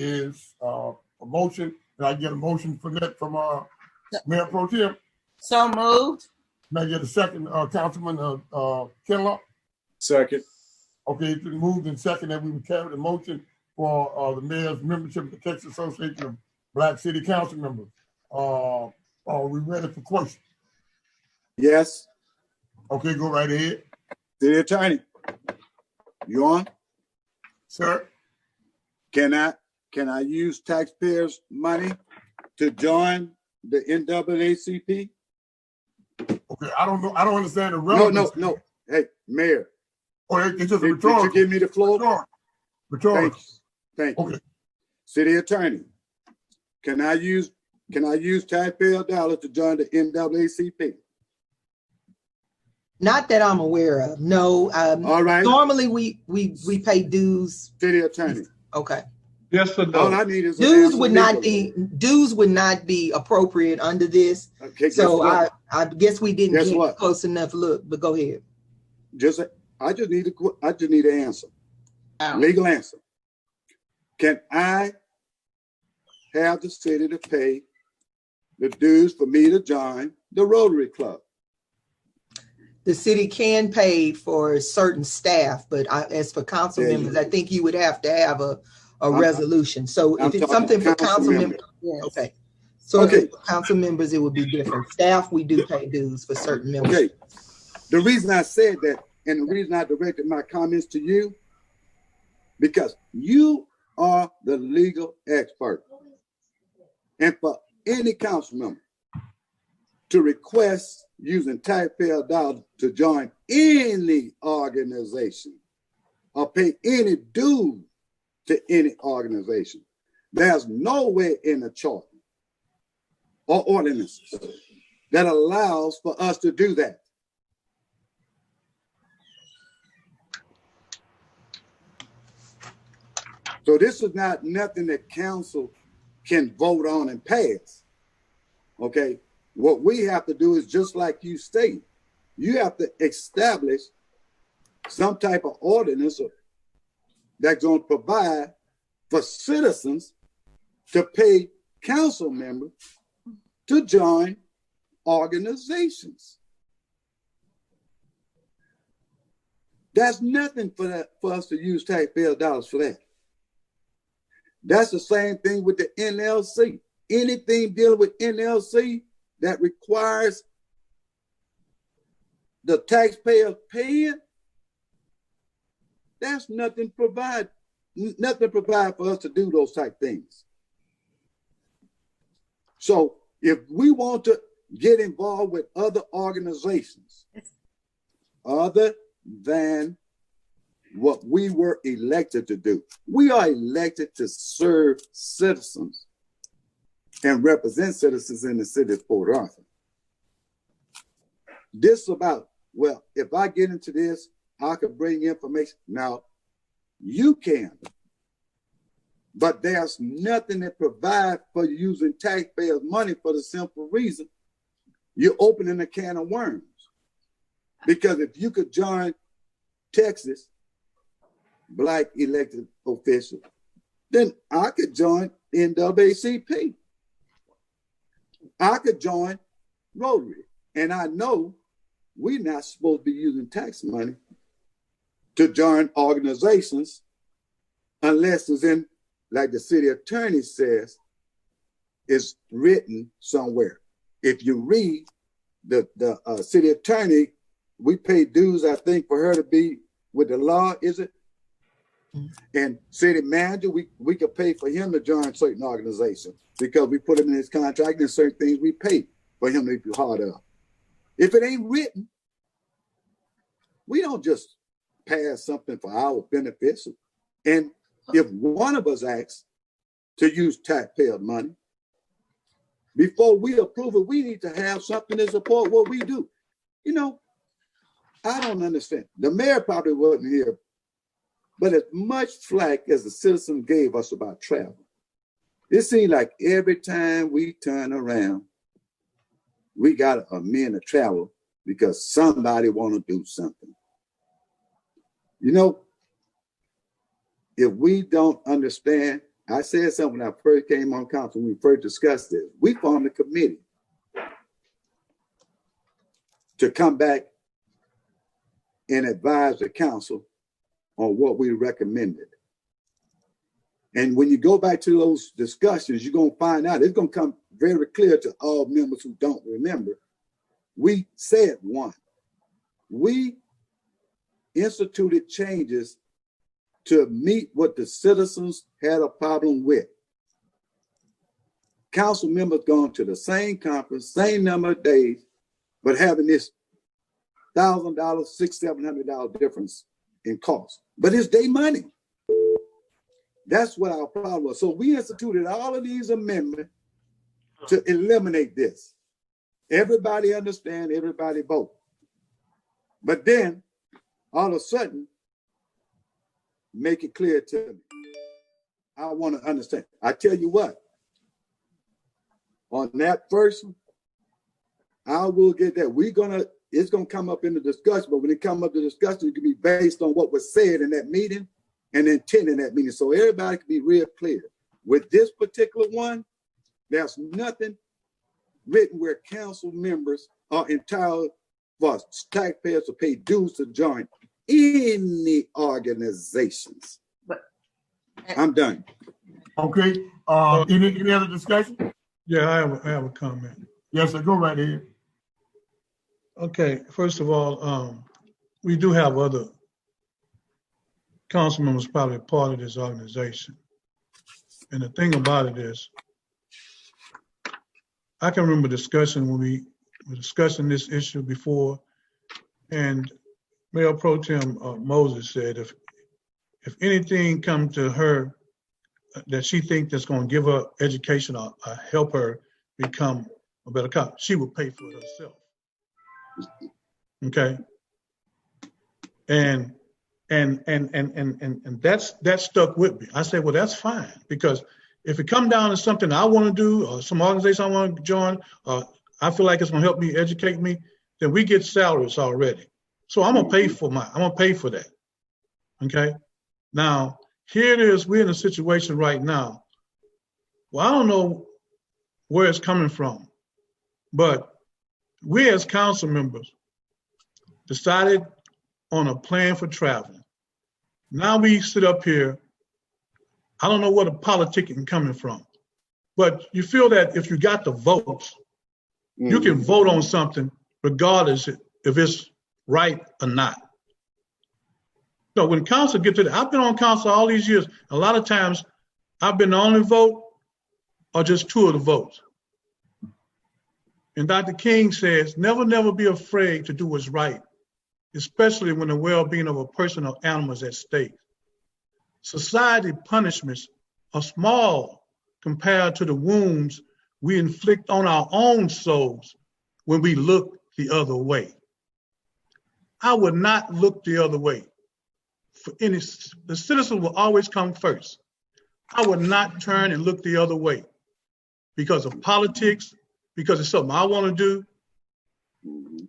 is a motion. Can I get a motion for that from Mayor Pro Tem? So moved. Can I get a second, Councilman Kinlock? Second. Okay, it's been moved and second that we would carry the motion for the mayor's membership of the Texas Association of Black City Council Members. Are we ready for questions? Yes. Okay, go right ahead. City Attorney, you on? Sir? Can I use taxpayers' money to join the NAACP? Okay, I don't know. I don't understand the relevance. No. Hey, Mayor. Oh, it's just a Did rhetorical. you give me the floor? Rhetorical. Thank you. Okay. City Attorney, can I use taxpayer dollars to join the NAACP? Not that I'm aware of. No. All right. Normally we pay dues. City Attorney. Okay. Yes or no? All I need is Dues would not be appropriate under this. Okay, so I guess we didn't get what? Close enough look, but go ahead. I just need an answer. Oh. Legal answer. Can I have the city to pay the dues for me to join the Rotary Club? The city can pay for certain staff, but as for council members, I think you would have to have a resolution. So if it's something for council members, yeah, okay. So if it's for council members, it would be different. Staff, we do pay dues for certain members. Okay. The reason I said that, and the reason I directed my comments to you, because you are the legal expert. And for any council member to request using taxpayer dollars to join any organization or pay any dues to any organization, there's nowhere in the charter or ordinance that allows for us to do that. So this is not nothing that council can vote on and pass. Okay, what we have to do is just like you state, you have to establish some type of ordinance that's going to provide for citizens to pay council members to join organizations. That's nothing for us to use taxpayer dollars for that. That's the same thing with the NLC. Anything dealing with NLC that requires the taxpayer paying, that's nothing to provide for us to do those type things. So if we want to get involved with other organizations other than what we were elected to do, we are elected to serve citizens and represent citizens in the city of Port Arthur. This about, well, if I get into this, I could bring information. Now, you can, but there's nothing that provides for using taxpayers' money for the simple reason you're opening a can of worms. Because if you could join Texas Black elected officials, then I could join NAACP. I could join Rotary. And I know we're not supposed to be using tax money to join organizations unless it's in, like the city attorney says, it's written somewhere. If you read the city attorney, we pay dues, I think, for her to be with the law, is it? And city manager, we could pay for him to join certain organizations because we put him in his contract and certain things we pay for him to be part of. If it ain't written, we don't just pass something for our benefits. And if one of us asks to use taxpayer money, before we approve it, we need to have something to support what we do. You know, I don't understand. The mayor probably wasn't here, but as much flack as the citizen gave us about travel, it seemed like every time we turn around, we got to amend the travel because somebody want to do something. You know, if we don't understand I said something when I first came on council, when we first discussed this. We formed a committee to come back and advise the council on what we recommended. And when you go back to those discussions, you're going to find out, it's going to come very clear to all members who don't remember. We said, one, we instituted changes to meet what the citizens had a problem with. Council members going to the same conference, same number of days, but having this $1,000, $600, $700 difference in cost. But it's their money. That's what our problem was. So we instituted all of these amendments to eliminate this. Everybody understand, everybody vote. But then, all of a sudden, make it clear to me. I want to understand. I tell you what, on that first one, I will get that. It's gonna come up in the discussion, but when it comes up to discussion, it can be based on what was said in that meeting and intent in that meeting. So everybody can be real clear. With this particular one, there's nothing written where council members are entitled for taxpayers to pay dues to join any organizations. But I'm done. Okay. Any other discussion? Yeah, I have a comment. Yes, sir. Go right ahead. Okay, first of all, we do have other council members probably part of this organization. And the thing about it is, I can remember discussion when we were discussing this issue before, and Mayor Pro Tem Moses said if anything comes to her that she thinks that's going to give her education or help her become a better cop, she will pay for it herself. Okay, and that stuck with me. I said, well, that's fine, because if it come down to something I want to do or some organization I want to join, I feel like it's going to help me, educate me, then we get salaries already. So I'm gonna pay for that. Okay. Now here it is. We're in a situation right now. Well, I don't know where it's coming from, but we as council members decided on a plan for traveling. Now we sit up here. I don't know where the politicking coming from, but you feel that if you got the votes, you can vote on something regardless if it's right or not. So when council get to that, I've been on council all these years. A lot of times I've been the only vote or just two of the votes. And Dr. King says, never be afraid to do what's right, especially when the well-being of a person or animal is at stake. Society punishments are small compared to the wounds we inflict on our own souls when we look the other way. I would not look the other way. The citizen will always come first. I would not turn and look the other way because of politics, because it's something I want to do.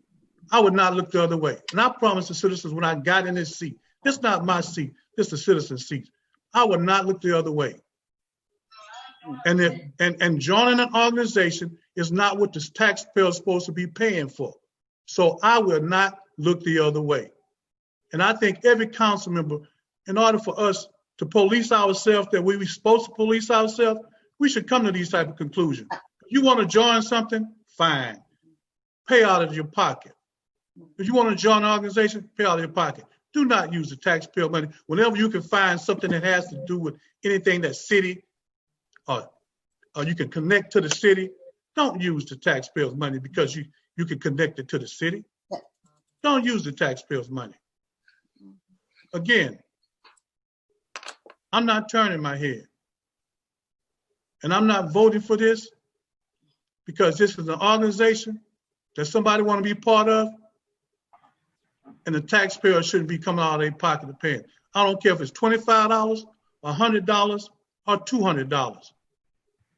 I would not look the other way. And I promised the citizens when I got in this seat, it's not my seat, it's the citizen's seat. I would not look the other way. And joining an organization is not what the taxpayer is supposed to be paying for. So I will not look the other way. And I think every council member, in order for us to police ourselves, that we were supposed to police ourselves, we should come to these type of conclusions. If you want to join something, fine. Pay out of your pocket. If you want to join an organization, pay out of your pocket. Do not use the taxpayer money. Whenever you can find something that has to do with anything that city, or you can connect to the city, don't use the taxpayers' money because you can connect it to the city. Don't use the taxpayers' money. Again, I'm not turning my head. And I'm not voting for this because this is an organization that somebody want to be part of, and the taxpayer shouldn't be coming out of their pocket to pay it. I don't care if it's $25, $100, or $200.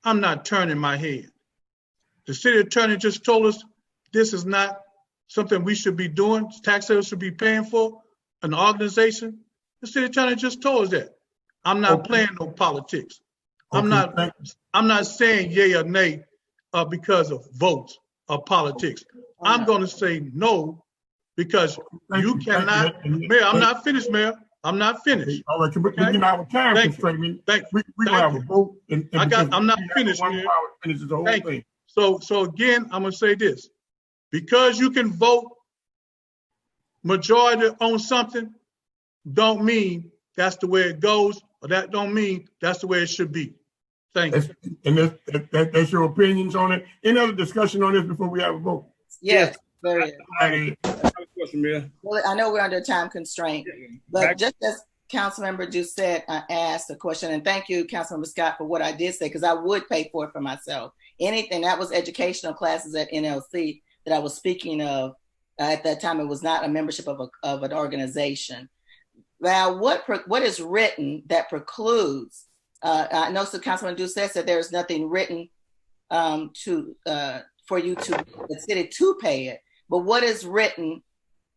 I'm not turning my head. The city attorney just told us this is not something we should be doing, taxpayers should be paying for, an organization. The city attorney just told us that. I'm not playing no politics. I'm not saying yay or nay because of votes or politics. I'm going to say no because you cannot. Mayor, I'm not finished, Mayor. I'm not finished. All right, but you know our time constraint. We gonna have a vote. I'm not finished, Mayor. Thank you. So again, I'm gonna say this: because you can vote majority on something, don't mean that's the way it goes, or that don't mean that's the way it should be. Thank you. And that's your opinions on it. Any other discussion on this before we have a vote? Yes, there is. Mayor. Well, I know we're under a time constraint, but just as Councilmember just said, I asked a question, and thank you, Councilmember Scott, for what I did say, because I would pay for it for myself. Anything that was educational classes at NLC that I was speaking of at that time, it was not a membership of an organization. Now, what is written that precludes? I know Councilman Doucette said there is nothing written for you to the city to pay it, but what is written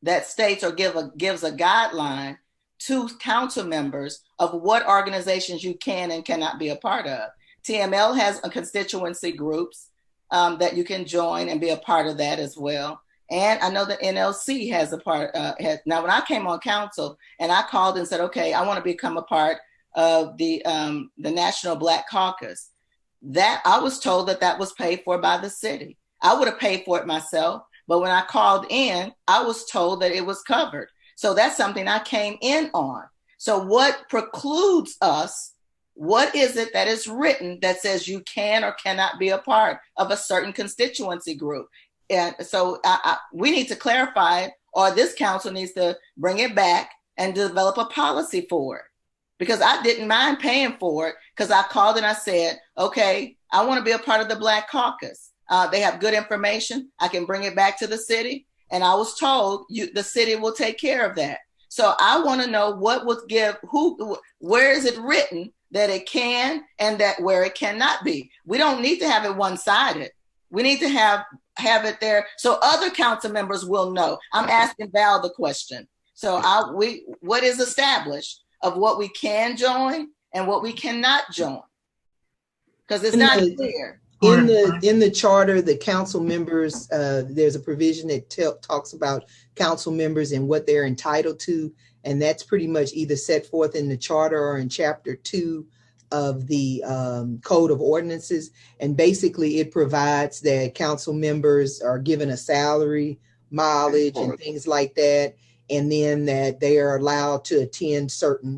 that states or gives a guideline to council members of what organizations you can and cannot be a part of? TML has a constituency groups that you can join and be a part of that as well. And I know the NLC has a part. Now, when I came on council and I called and said, okay, I want to become a part of the National Black Caucus, that I was told that was paid for by the city. I would have paid for it myself, but when I called in, I was told that it was covered. So that's something I came in on. So what precludes us? What is it that is written that says you can or cannot be a part of a certain constituency group? And so we need to clarify it, or this council needs to bring it back and develop a policy for it. Because I didn't mind paying for it, because I called and I said, okay, I want to be a part of the Black Caucus. They have good information. I can bring it back to the city. And I was told the city will take care of that. So I want to know what would where is it written that it can and that where it cannot be. We don't need to have it one-sided. We need to have it there so other council members will know. I'm asking Val the question. So what is established of what we can join and what we cannot join? Because it's not clear. In the charter, the council members, there's a provision that talks about council members and what they're entitled to, and that's pretty much either set forth in the charter or in chapter 2 of the Code of Ordinances. And basically it provides that council members are given a salary, mileage, and things like that, and then that they are allowed to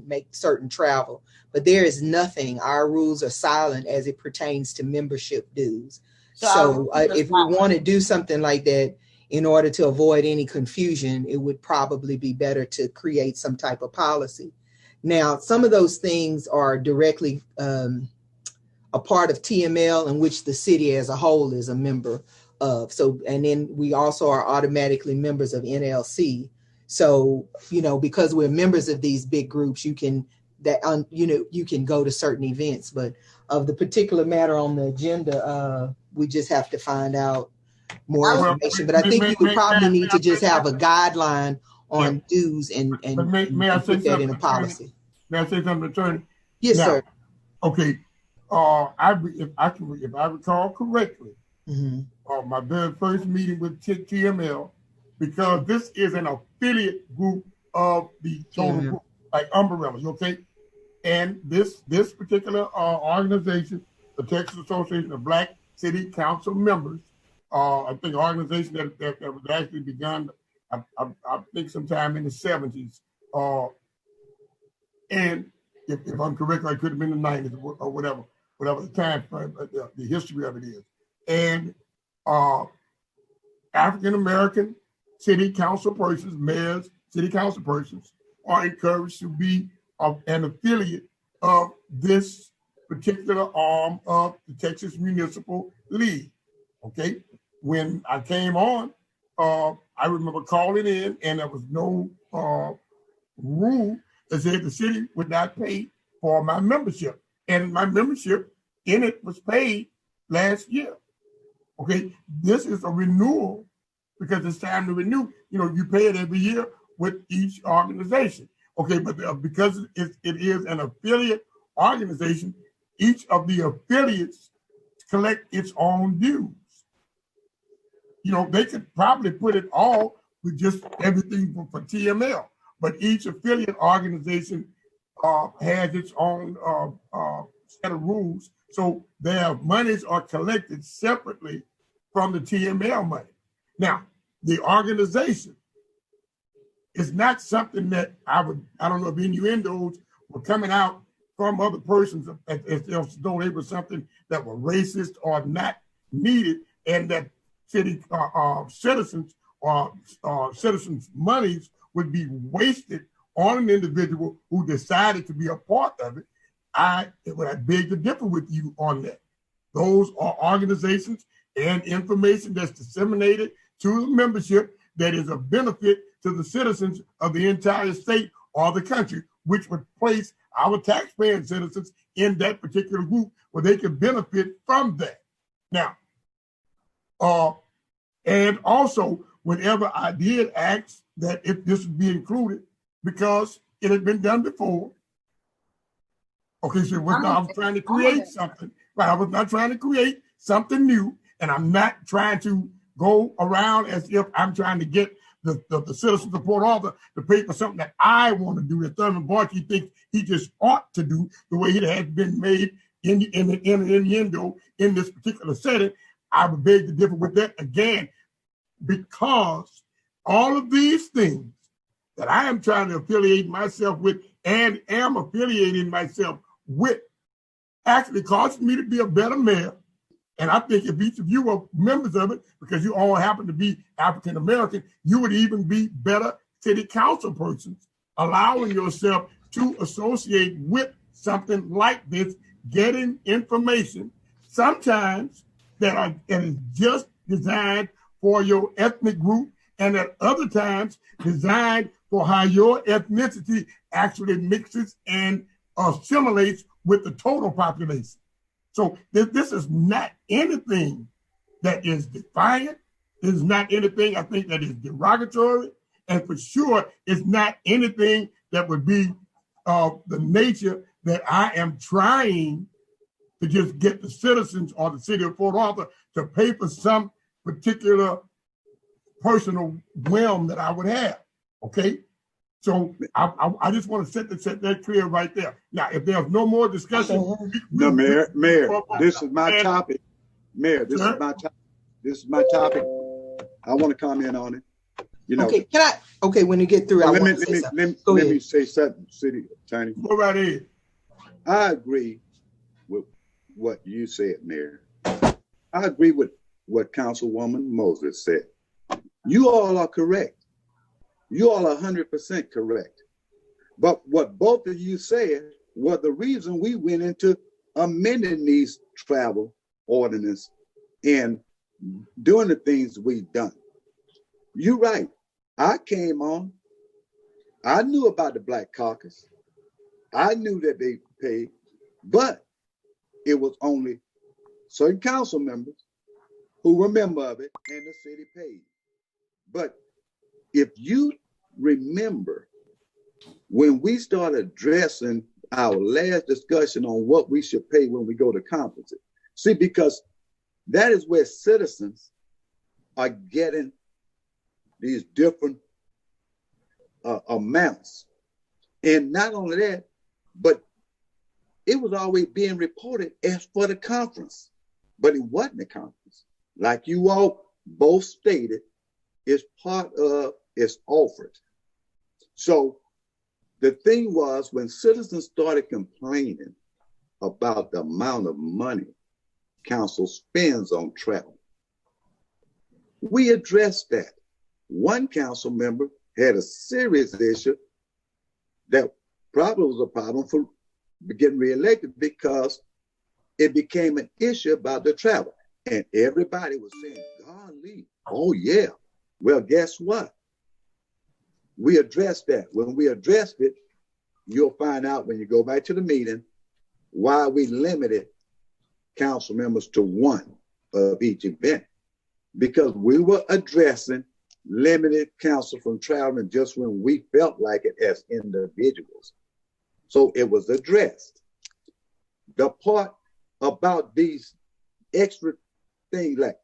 make certain travel. But there is nothing, our rules are silent as it pertains to membership dues. So if we want to do something like that, in order to avoid any confusion, it would probably be better to create some type of policy. Now, some of those things are directly a part of TML, in which the city as a whole is a member of. So, and then we also are automatically members of NLC. So, because we're members of these big groups, you can go to certain events. But of the particular matter on the agenda, we just have to find out more information. But I think you would probably need to just have a guideline on dues and put that in a policy. May I say something, Attorney? Yes, sir. Okay. If I recall correctly, my very first meeting with TML, because this is an affiliate group of the total group, like umbrellas, okay? And this particular organization, the Texas Association of Black City Council Members, I think an organization that was actually begun, I think sometime in the 70s. And if I'm correct, I could have been the 90s or whatever the time frame, the history of it is. And African-American city council persons, mayors, city council persons are encouraged to be an affiliate of this particular arm of the Texas Municipal League. Okay. When I came on, I remember calling in, and there was no rule that said the city would not pay for my membership. And my membership in it was paid last year. Okay. This is a renewal because it's time to renew. You pay it every year with each organization. Okay, but because it is an affiliate organization, each of the affiliates collect its own dues. You know, they could probably put it all with just everything for TML, but each affiliate organization has its own set of rules. So their monies are collected separately from the TML money. Now, the organization is not something that I don't know if innuendos were coming out from other persons as though they were something that were racist or not needed, and that city citizens or citizens' monies would be wasted on an individual who decided to be a part of it. I beg to differ with you on that. Those are organizations and information that's disseminated to the membership that is of benefit to the citizens of the entire state or the country, which would place our taxpaying citizens in that particular group where they can benefit from that. Now, and also, whenever I did ask that if this would be included, because it had been done before. Okay, so I was trying to create something, but I was not trying to create something new, and I'm not trying to go around as if I'm trying to get the citizen support author to pay for something that I want to do, that Thurman Bartie thinks he just ought to do, the way it has been made in innuendo in this particular setting. I would beg to differ with that again, because all of these things that I am trying to affiliate myself with and am affiliating myself with actually causes me to be a better mayor. And I think if each of you are members of it, because you all happen to be African American, you would even be better city council persons, allowing yourself to associate with something like this, getting information, sometimes that is just designed for your ethnic group, and at other times designed for how your ethnicity actually mixes and assimilates with the total population. So this is not anything that is defiant. This is not anything I think that is derogatory. And for sure, it's not anything that would be of the nature that I am trying to just get the citizens or the city of Port Arthur to pay for some particular personal whim that I would have, okay? So I just want to set that clear right there. Now, if there's no more discussion. No, Mayor, this is my topic. Mayor, this is my topic. This is my topic. I want to comment on it. You know. Okay, when you get through, let me say something, City Attorney. Go right ahead. I agree with what you said, Mayor. I agree with what Councilwoman Moses said. You all are correct. You all are 100% correct. But what both of you said was the reason we went into amending these travel ordinances and doing the things we've done. You're right. I came on. I knew about the Black Caucus. I knew that they paid, but it was only certain council members who were member of it, and the city paid. But if you remember, when we started addressing our last discussion on what we should pay when we go to conferences, see, because that is where citizens are getting these different amounts. And not only that, but it was always being reported as for the conference, but it wasn't a conference. Like you all both stated, it's part of, it's offered. So the thing was, when citizens started complaining about the amount of money council spends on travel, we addressed that. One council member had a serious issue that probably was a problem for getting reelected, because it became an issue about the travel. And everybody was saying, golly, oh yeah. Well, guess what? We addressed that. When we addressed it, you'll find out when you go back to the meeting why we limited council members to one of each event. Because we were addressing limited council from traveling just when we felt like it as individuals. So it was addressed. the part about these extra things like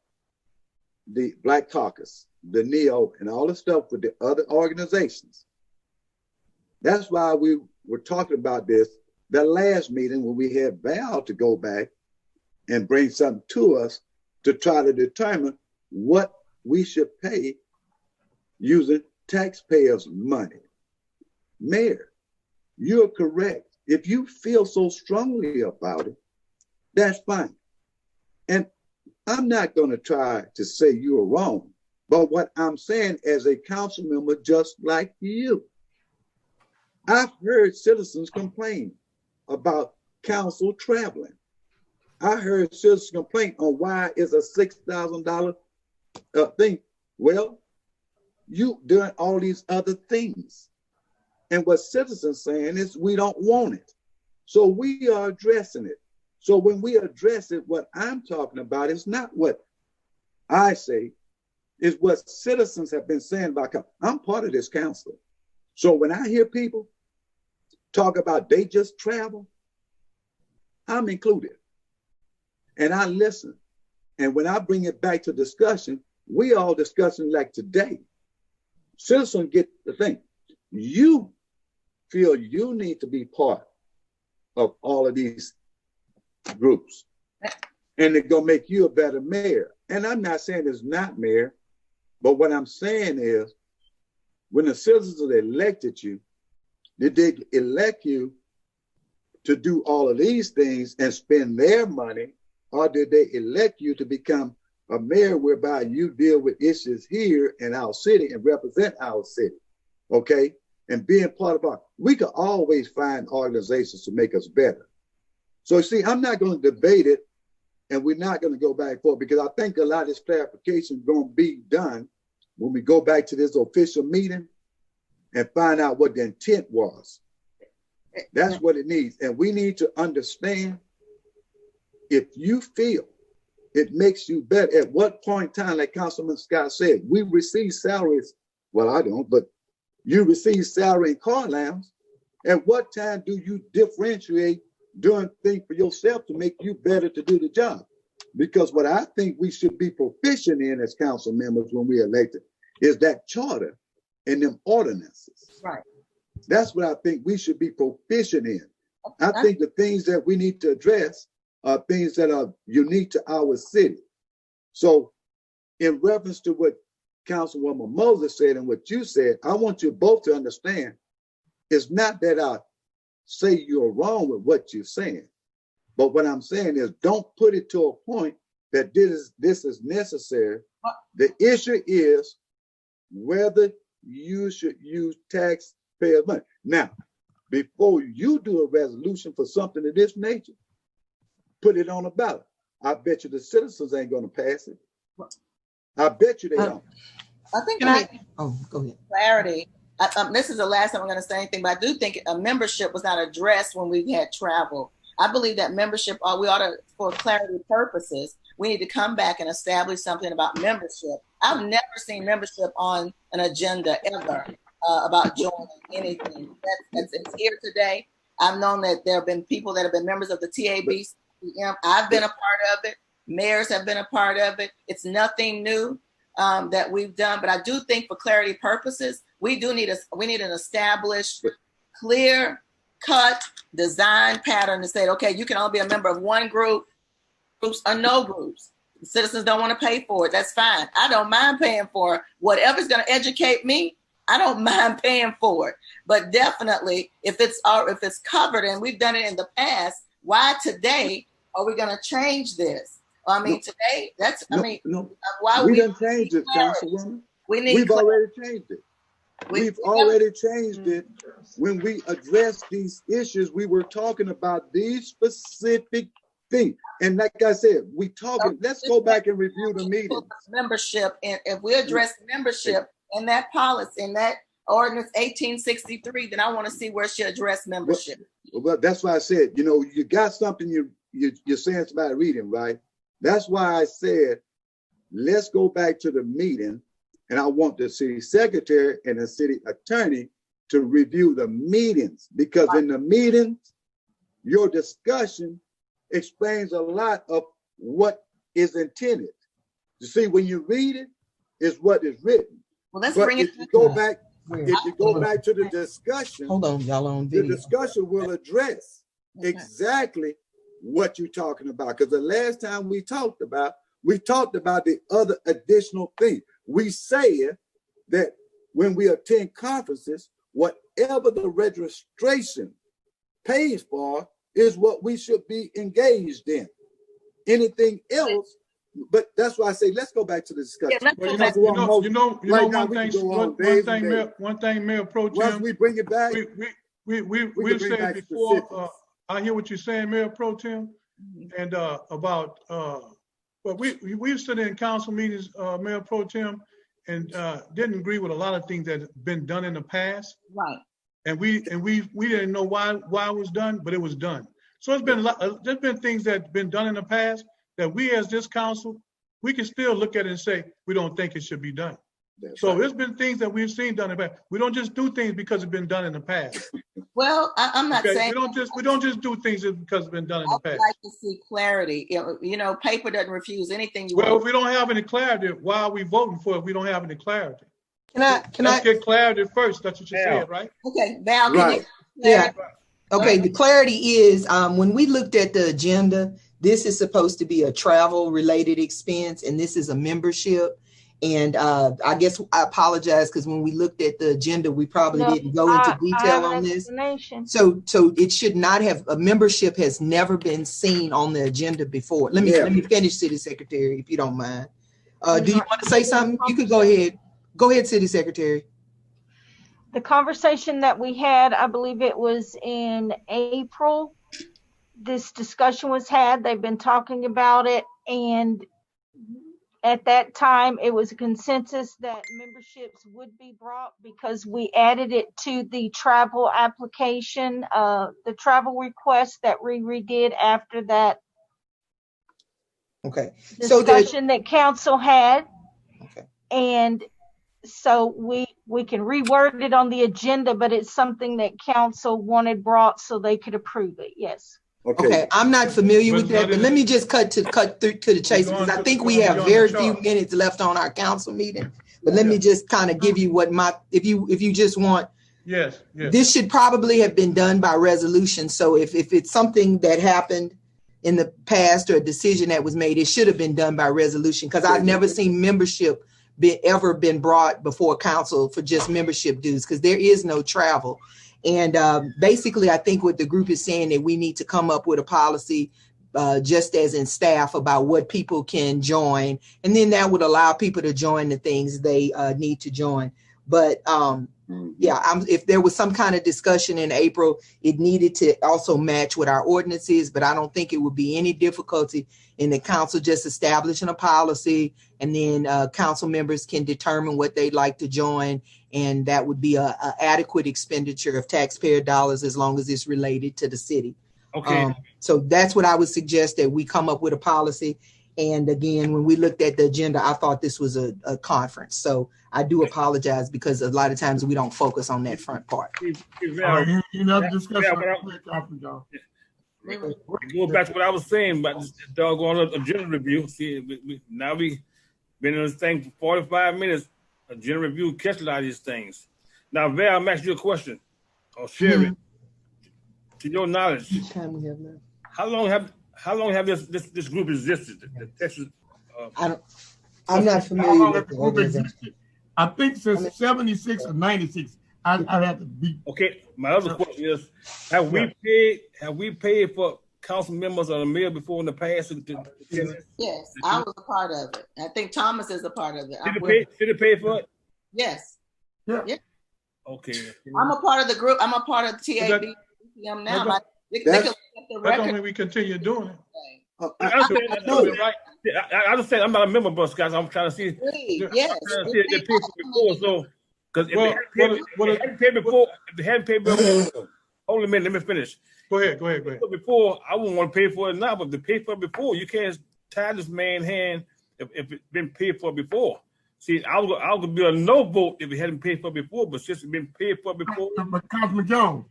the Black Caucus, the NEO, and all the stuff with the other organizations. That's why we were talking about this the last meeting when we had Val to go back and bring something to us to try to determine what we should pay using taxpayers' money. Mayor, you're correct. If you feel so strongly about it, that's fine. And I'm not going to try to say you're wrong, but what I'm saying as a council member just like you, I've heard citizens complain about council traveling. I heard citizens complain on why it's a $6,000 thing. Well, you doing all these other things. And what citizens saying is we don't want it. So we are addressing it. So when we address it, what I'm talking about is not what I say, is what citizens have been saying about. I'm part of this council. So when I hear people talk about they just travel, I'm included. And I listen. And when I bring it back to discussion, we all discussing like today. Citizens get the thing. You feel you need to be part of all of these groups. And they're gonna make you a better mayor. And I'm not saying it's not mayor, but what I'm saying is when the citizens elected you, did they elect you to do all of these things and spend their money, or did they elect you to become a mayor whereby you deal with issues here in our city and represent our city, okay? And being part of we could always find organizations to make us better. So see, I'm not going to debate it, and we're not going to go back and forth, because I think a lot of this clarification is going to be done when we go back to this official meeting and find out what the intent was. That's what it needs. And we need to understand, if you feel it makes you better, at what point in time, like Councilman Scott said, we receive salaries. Well, I don't, but you receive salary in car allowance. At what time do you differentiate doing things for yourself to make you better to do the job? Because what I think we should be proficient in as council members when we're elected is that charter and them ordinances. Right. That's what I think we should be proficient in. I think the things that we need to address are things that are unique to our city. So in reference to what Councilwoman Moses said and what you said, I want you both to understand, it's not that I say you're wrong with what you're saying, but what I'm saying is don't put it to a point that this is necessary. The issue is whether you should use taxpayer money. Now, before you do a resolution for something of this nature, put it on a ballot. I bet you the citizens ain't going to pass it. I bet you they don't. I think go ahead. Clarity. This is the last time I'm going to say anything, but I do think a membership was not addressed when we had travel. I believe that membership, we ought to, for clarity purposes, we need to come back and establish something about membership. I've never seen membership on an agenda ever about joining anything. It's here today. I've known that there have been people that have been members of the TABCM. I've been a part of it. Mayors have been a part of it. It's nothing new that we've done, but I do think for clarity purposes, we need an established, clear cut design pattern to say, okay, you can only be a member of one groups or no groups. The citizens don't want to pay for it. That's fine. I don't mind paying for it. Whatever's going to educate me, I don't mind paying for it. But definitely, if it's covered and we've done it in the past, why today are we going to change this? I mean, today, why we done changed it, Councilwoman. We've already changed it. We've already changed it. When we addressed these issues, we were talking about these specific things. And like I said, let's go back and review the meeting. Membership, and if we address membership in that policy, in that ordinance 1863, then I want to see where she addressed membership. Well, that's why I said, you got something you're saying about reading, right? That's why I said, let's go back to the meeting, and I want the city secretary and the city attorney to review the meetings, because in the meetings, your discussion explains a lot of what is intended. You see, when you read it, is what is written. Well, let's but bring if it you go back, Where? if you go back to the discussion, Hold on, y'all on the video. discussion will address Okay. exactly what you're talking about. Because the last time we talked about the other additional thing. We said that when we attend conferences, whatever the registration pays for is what we should be engaged in. Anything else, but that's why I say let's go back to the discussion. Yeah, let's Well, go back. one thing, Mayor Pro Tem. Once we bring it back, we said before. I hear what you're saying, Mayor Pro Tem, and about well, we stood in council meetings, Mayor Pro Tem, and didn't agree with a lot of things that have been done in the past. Right. And we didn't know why it was done, but it was done. So it's been there's been things that have been done in the past that we as this council, we can still look at it and say we don't think it should be done. So there's been things that we've seen done in the past. We don't just do things because it's been done in the past. Well, I'm not saying we don't just do things because it's been done in the past. I would like to see clarity. You know, paper doesn't refuse anything you Well, want. if we don't have any clarity, why are we voting for it? We don't have any clarity. Let's get clarity first. That's what you said, right? Okay, Val, can Right. you? Yeah. Okay, the clarity is when we looked at the agenda, this is supposed to be a travel related expense and this is a membership. And I guess I apologize because when we looked at the agenda, we probably didn't go into detail on this. So it should not have, a membership has never been seen on the agenda before. Let me finish, City Secretary, if you don't mind. Do you want to say something? You could go ahead. Go ahead, City Secretary. The conversation that we had, I believe it was in April, this discussion was had. They've been talking about it. And at that time, it was a consensus that memberships would be brought because we added it to the travel application, the travel request that we redid after that discussion that council had. Okay. And so we can reword it on the agenda, but it's something that council wanted brought so they could approve it. Yes. Okay. I'm not familiar with that, but let me just cut through to the chase because I think we have very few minutes left on our council meeting. But let me just kind of give you what if you just want. Yes. This should probably have been done by resolution. So if it's something that happened in the past or a decision that was made, it should have been done by resolution because I've never seen membership ever been brought before council for just membership dues because there is no travel. And basically, I think what the group is saying that we need to come up with a policy just as in staff about what people can join. And then that would allow people to join the things they need to join. But if there was some kind of discussion in April, it needed to also match what our ordinance is. But I don't think it would be any difficulty in the council just establishing a policy and then council members can determine what they'd like to join. And that would be a adequate expenditure of taxpayer dollars as long as it's related to the city. Okay. So that's what I would suggest, that we come up with a policy. And again, when we looked at the agenda, I thought this was a conference. So I do apologize because a lot of times we don't focus on that front part. Another discussion. Go back to what I was saying about this doggone agenda review. See, now we been in this thing for 45 minutes. Agenda review, catch a lot of these things. Now, Val, I'm asking you a question, or Sherry, to your knowledge. How much time we have left? How long have this group existed? The Texas. I'm not familiar with the group existed. I think since 76 or 96. I have to be. Okay, my other question is: Have we paid for council members or the mayor before in the past? Yes, I was a part of it. I think Thomas is a part of it. Did it pay for it? Yes. Yeah. Okay. I'm a part of the group. I'm a part of TAB now. That don't mean we continue doing it. I understand. I'm not a member, but guys, I'm trying to see. Yes. I'm trying to see if they paid before. So, because if they hadn't paid before, hold a minute. Let me finish. Go ahead. Before, I wouldn't want to pay for it now, but if they paid for it before, you can't tie this man's hand if it's been paid for before. See, I was be a no vote if it hadn't paid for before, but since it's been paid for before. But Councilman Jones,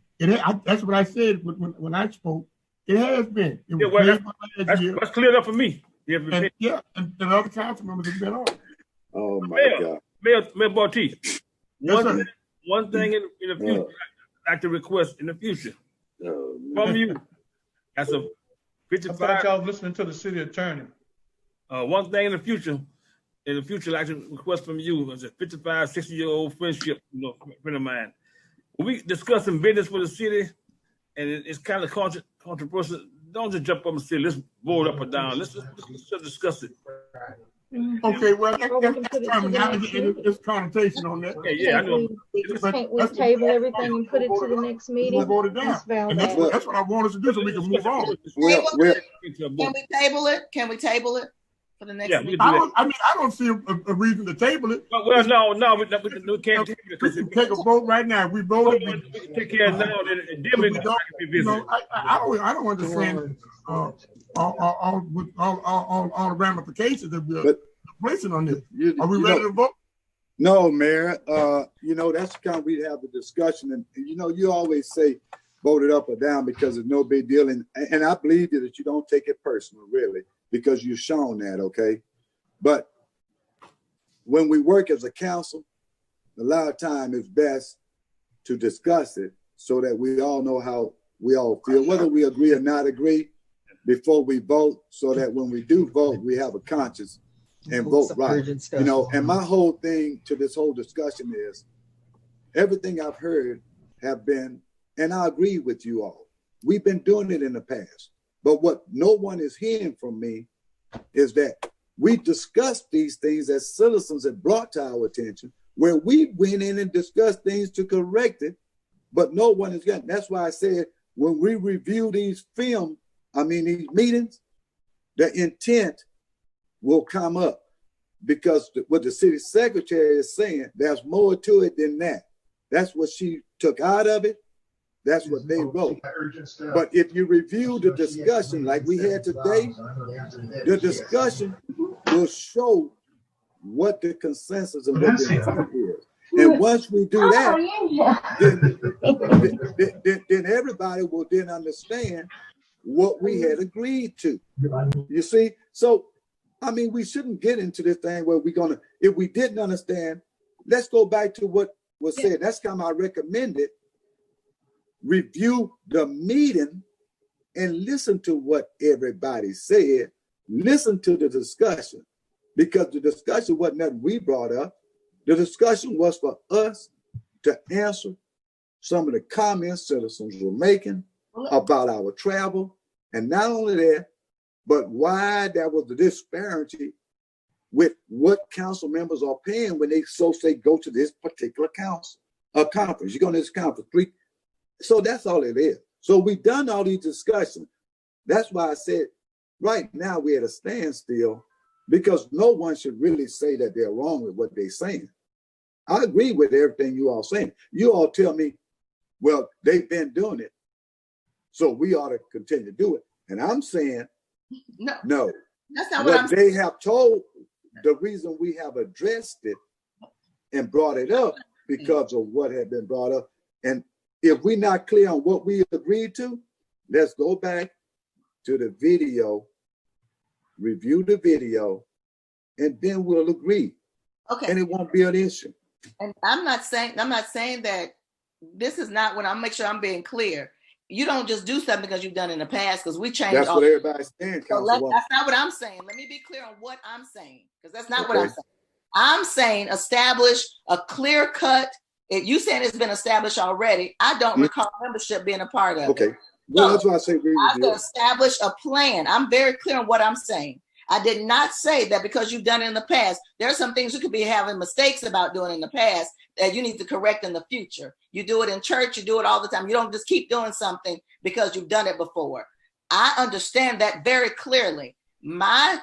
that's what I said when I spoke. It has been. It Yeah, was well, paid by last year. that's cleared up for me. Yeah, And other council members have been on. Oh my God. Mayor Bartie, Yes, one thing in the future, I'd like to request in the future from you as a I 55. thought y'all was listening to the city attorney. One thing in the future, I'd like to request from you as a 55, 60-year-old friendship, friend of mine. When we discussing business for the city, and it's kind of controversial, don't just jump up and say, let's vote up or down. Let's just discuss it. Okay, well, it's connotation on that. Yeah, I know. Can't we table everything and put it to the next meeting? We'll vote it down. And that's what I want us to do so we can move on. Can we table it? Can we table it for the next meeting? I don't see a reason to table it. Well, no, we can't table it. We can take a vote right now. We voted. We can take care of it now, and then we can visit. I don't understand all the ramifications that we're placing on this. Are we ready to vote? No, Mayor. That's the kind we have the discussion, and you always say vote it up or down because it's no big deal, and I believe you that you don't take it personal, really, because you've shown that, okay? But when we work as a council, a lot of time it's best to discuss it so that we all know how we all feel, whether we agree or not agree, before we vote, so that when we do vote, we have a conscience and vote right. And my whole thing to this whole discussion is everything I've heard have been, and I agree with you all. We've been doing it in the past. But what no one is hearing from me is that we discussed these things as citizens have brought to our attention, where we went in and discussed things to correct it, but no one is getting. That's why I said when we review these these meetings, the intent will come up, because what the city secretary is saying, there's more to it than that. That's what she took out of it. That's what they wrote. But if you review the discussion like we had today, the discussion will show what the consensus of what the intent is. And once we do that, then everybody will then understand what we had agreed to. You see? So, we shouldn't get into this thing where if we didn't understand, let's go back to what was said. That's kind of I recommended. Review the meeting and listen to what everybody said. Listen to the discussion, because the discussion wasn't nothing we brought up. The discussion was for us to answer some of the comments citizens were making about our travel. And not only that, but why there was the disparity with what council members are paying when they say go to this particular conference. You go to this conference. So that's all it is. So we've done all these discussions. That's why I said right now we're at a standstill, because no one should really say that they're wrong with what they're saying. I agree with everything you all saying. You all tell me, well, they've been doing it, so we ought to continue to do it. And I'm saying, no. That's not what they have told. The reason we have addressed it and brought it up because of what had been brought up. And if we're not clear on what we agreed to, let's go back to the video, review the video, and then we'll agree. Okay. And it won't be an issue. And I'm not saying that this is not what I'm make sure I'm being clear. You don't just do something because you've done in the past, because we changed. That's what everybody's saying. So that's not what I'm saying. Let me be clear on what I'm saying, because that's not what I'm saying. I'm saying establish a clear cut. If you saying it's been established already, I don't recall membership being a part of it. Okay. Well, that's why I say I have to establish a plan. I'm very clear on what I'm saying. I did not say that because you've done it in the past. There are some things you could be having mistakes about doing in the past that you need to correct in the future. You do it in church, you do it all the time. You don't just keep doing something because you've done it before. I understand that very clearly. My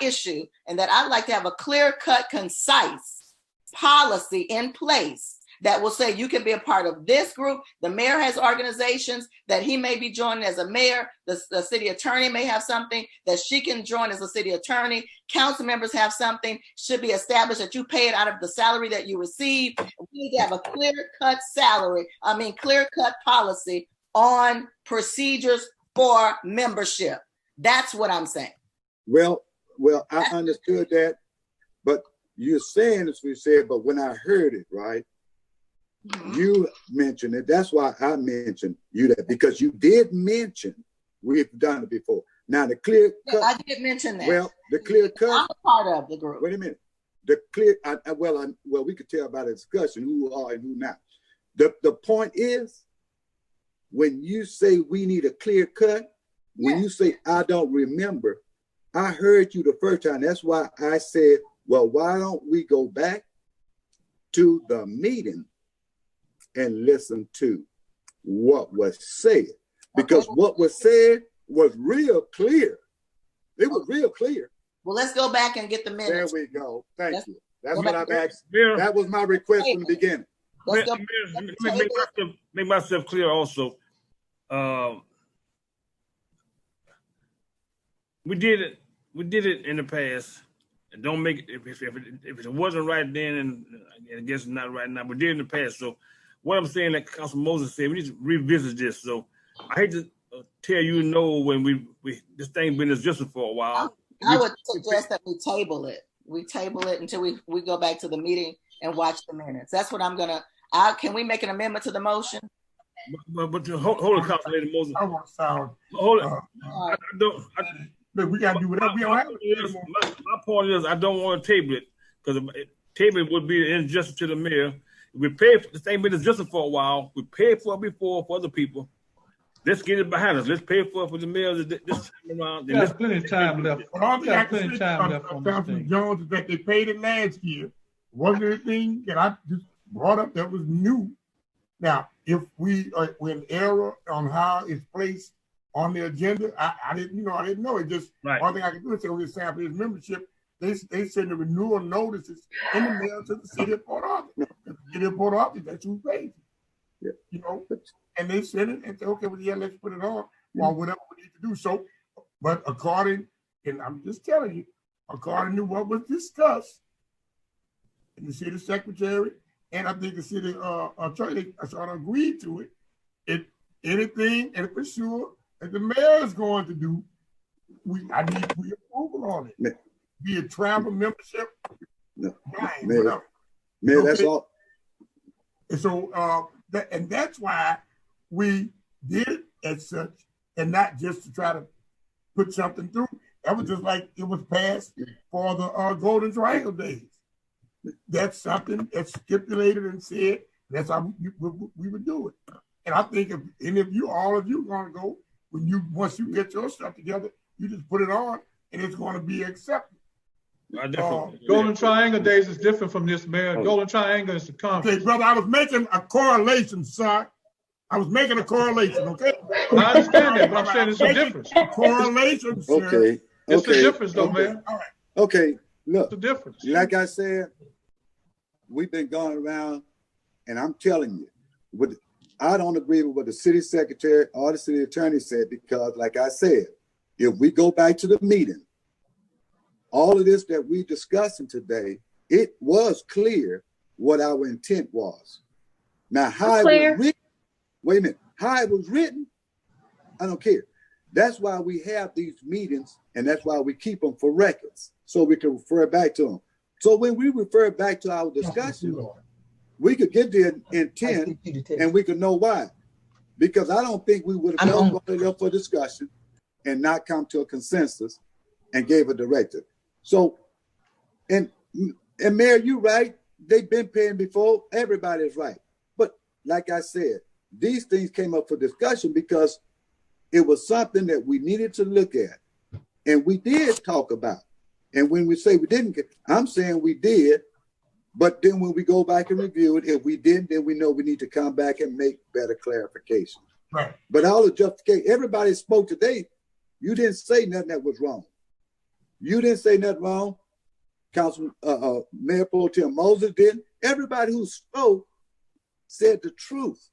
issue, and that I'd like to have a clear-cut, concise policy in place that will say you can be a part of this group. The mayor has organizations that he may be joining as a mayor. The city attorney may have something that she can join as a city attorney. Council members have something, should be established that you pay it out of the salary that you receive. We need to have a clear-cut clear-cut policy on procedures for membership. That's what I'm saying. Well, I understood that, but you're saying as we said, but when I heard it, right, you mentioned it. That's why I mentioned you that, because you did mention we've done it before. Now the clear cut. I did mention that. Well, the clear cut. I'm a part of the group. Wait a minute. The clear. Well, we could tell by the discussion who are and who not. The point is, when you say we need a clear cut, when you say I don't remember, I heard you the first time. That's why I said, well, why don't we go back to the meeting and listen to what was said? Because what was said was real clear. It was real clear. Well, let's go back and get the minutes. There we go. Thank you. That's what I've asked. That was my request from the beginning. Make myself clear also. We did it in the past. And don't make it if it wasn't right then, and I guess it's not right now. We did it in the past. So what I'm saying, like Council Moses said, we need to revisit this. So I hate to tell you no when we this thing been existing for a while. I would suggest that we table it. We table it until we go back to the meeting and watch the minutes. That's what I'm gonna. Can we make an amendment to the motion? But hold it, Council Lady Moses. I want to sound. Hold it. Look, we gotta do whatever. We don't have to. My point is, I don't want to table it because table it would be an injustice to the mayor. We paid for the thing been existing for a while. We paid for it before for other people. Let's get it behind us. Let's pay for it for the mayor this time around. There's plenty of time left. But all thing I can say, Councilman Jones, is that they paid it last year. Wasn't anything that I just brought up that was new. Now, if we're in error on how it's placed on the agenda, I didn't know. It just all thing I can do is say we sample his membership. They send the renewal notices in the mail to the city of Port Arthur. The city of Port Arthur, that's who pays it. And they send it and say, okay, well, yeah, let's put it on or whatever we need to do. So, but and I'm just telling you, according to what was discussed in the city secretary, and I think the city attorney sort of agreed to it. Anything and for sure that the mayor is going to do, I need pre-approval on it. Be it travel membership, whatever. Mayor, that's all. And so that's why we did it as such, and not just to try to put something through. That was just like it was passed for the Golden Triangle days. That's something that's stipulated and said. That's how we would do it. And I think if any of you, all of you, are going to go once you get your stuff together, you just put it on, and it's going to be accepted. Golden Triangle days is different from this, Mayor. Golden Triangle is the conference. Okay, brother, I was making a correlation, son. I was making a correlation, okay? I understand that, but I'm saying it's a difference. Correlation, sir. Okay. It's a difference, though, man. All right. Okay, look. It's a difference. Like I said, we've been going around, and I'm telling you, I don't agree with what the city secretary or the city attorney said, because, like I said, if we go back to the meeting, all of this that we discussing today, it was clear what our intent was. Now, how it was written, wait a minute, how it was written, I don't care. That's why we have these meetings, and that's why we keep them for records, so we can refer back to them. So when we refer back to our discussion, we could get the intent, and we could know why. Because I don't think we would have brought it up for discussion and not come to a consensus and gave a directive. So, and Mayor, you're right. They've been paying before. Everybody's right. But like I said, these things came up for discussion because it was something that we needed to look at. And we did talk about. And when we say we didn't, I'm saying we did. But then when we go back and review it, if we didn't, then we know we need to come back and make better clarification. Right. But all the justification, everybody spoke today. You didn't say nothing that was wrong. You didn't say nothing wrong. Councilman Mayor Pro Tem Moses didn't. Everybody who spoke said the truth.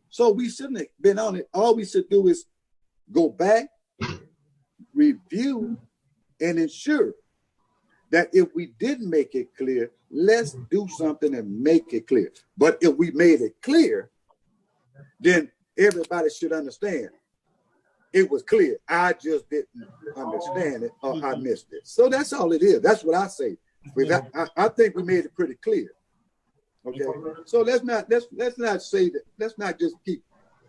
So we shouldn't have been on it. All we should do is go back, review, and ensure that if we didn't make it clear, let's do something and make it clear. But if we made it clear, then everybody should understand. it was clear. I just didn't understand it or I missed it. So that's all it is. That's what I say. I think we made it pretty clear. Okay. So let's not say that. Let's not just keep.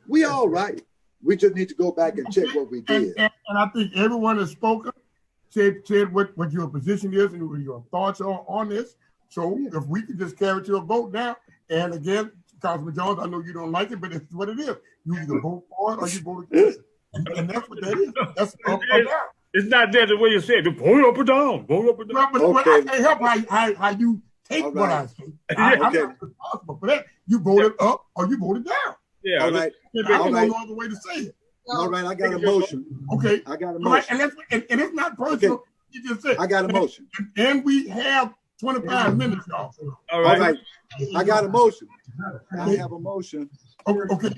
We all right. We just need to go back and check what we did. And I think everyone has spoken, said what your position is and what your thoughts are on this. So if we can just carry it to a vote now, and again, Councilman Jones, I know you don't like it, but it's what it is. You either vote for it or you vote against it. And that's what that is. That's up or down. It's not that the way you said. Vote up or down. Vote up or down. But I can't help how you take what I say. I'm not responsible for that. You voted up or you voted down. Yeah. All right. I don't know no other way to say it. All right. I got a motion. Okay. I got a motion. Right. And it's not personal. Okay. You just said. I got a motion. And we have 25 minutes, y'all. All right. I got a motion. I have a motion. Okay.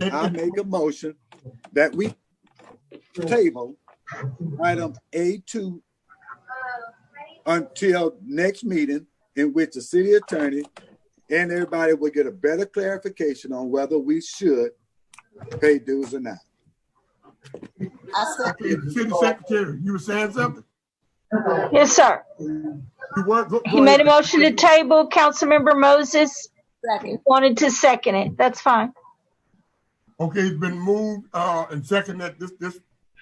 I make a motion that we table item A2 until next meeting, in which the city attorney and everybody will get a better clarification on whether we should pay dues or not. City Secretary, you were saying something? Yes, sir. He made a motion to table. Councilmember Moses wanted to second it. That's fine. Okay, it's been moved and second that this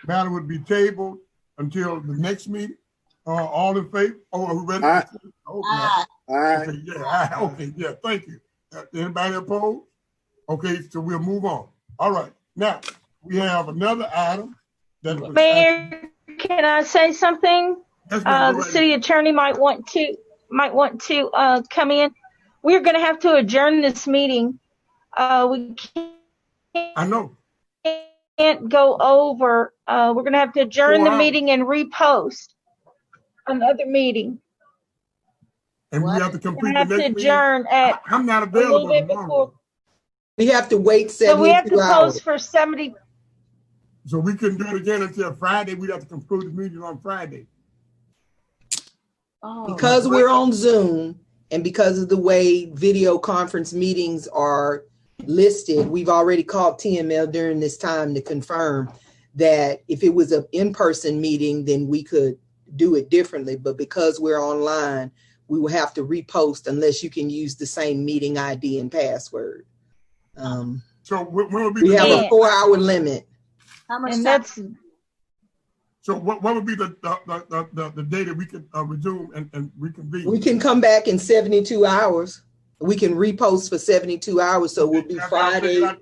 matter would be tabled until the next meeting. All in favor? Oh, are we ready? Aye. Okay. Aye. Okay, yeah, okay, yeah, thank you. Anybody opposed? Okay, so we'll move on. All right, now we have another item that was Mayor, can I say something? The city attorney might want to come in. We're going to have to adjourn this meeting. We can't go over. We're going to have to adjourn the meeting and repost another meeting. And we have to complete the next adjourn meeting. at I'm not available tomorrow. We have to wait 72 hours. So we have to post for 70. So we couldn't do it again until Friday. We'd have to conclude the meeting on Friday. Because we're on Zoom and because of the way video conference meetings are listed, we've already called TML during this time to confirm that if it was an in-person meeting, then we could do it differently. But because we're online, we will have to repost unless you can use the same meeting ID and password. So when will be we have a 4-hour limit. How much and time? that's So what would be the day that we could resume and reconvene? We can come back in 72 hours. We can repost for 72 hours. So we'll be Friday at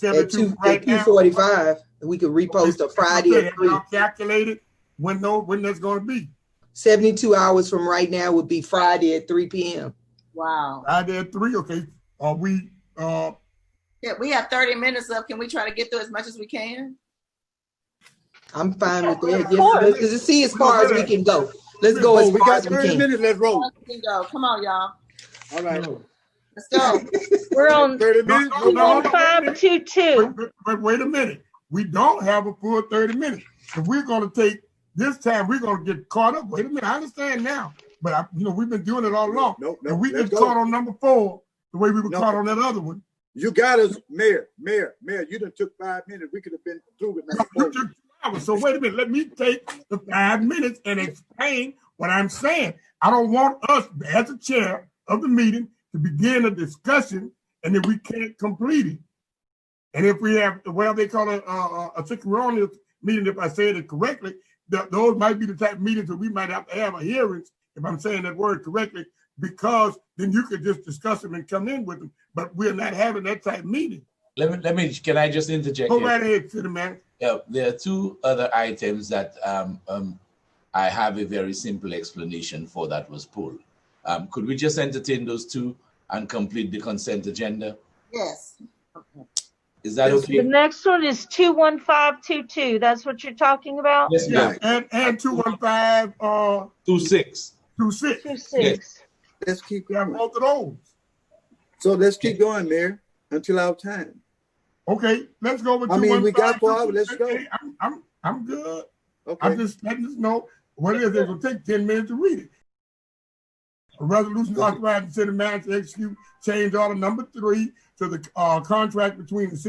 2:45. We could repost a Friday at 3. Calculated when that's going to be. 72 hours from right now would be Friday at 3 p.m. Wow. Friday at 3. Okay. Are we? Yeah, we have 30 minutes left. Can we try to get through as much as we can? I'm fine with that. Yes, let's see as far as we can go. Let's go as far as we can. 30 minutes. Let's roll. We can go. Come on, y'all. All right. Let's go. we're on 30 minutes. 21522. But wait a minute. We don't have a full 30 minutes. If we're going to take this time, we're going to get caught up. Wait a minute. I understand now. But, we've been doing it all along. And we get caught on number 4 the way we were caught on that other one. You got us, Mayor, you done took 5 minutes. We could have been through with number 4. You took 2 hours. So wait a minute. Let me take the 5 minutes and explain what I'm saying. I don't want us, as a chair of the meeting, to begin a discussion and then we can't complete it. And if we have, well, they call it a ceremonial meeting, if I said it correctly, those might be the type of meetings that we might have to have a hearings, if I'm saying that word correctly, because then you could just discuss them and come in with them. But we're not having that type of meeting. Can I just interject? Go right ahead, City Manager. Yeah, there are 2 other items that I have a very simple explanation for that was pulled. Could we just entertain those 2 and complete the consent agenda? Yes. Okay. Is that okay? The next one is 21522. That's what you're talking about? Yes, ma'am. And 215 26. 26. 26. Let's keep We have going. both of those. So let's keep going, Mayor, until our time. Okay, let's go with 215. We got 4 hours. Let's go. Okay, I'm good. Okay. I'm just letting us know what it is. It will take 10 minutes to read it. A resolution authorizing the city manager to execute change order number 3 to the contract between the city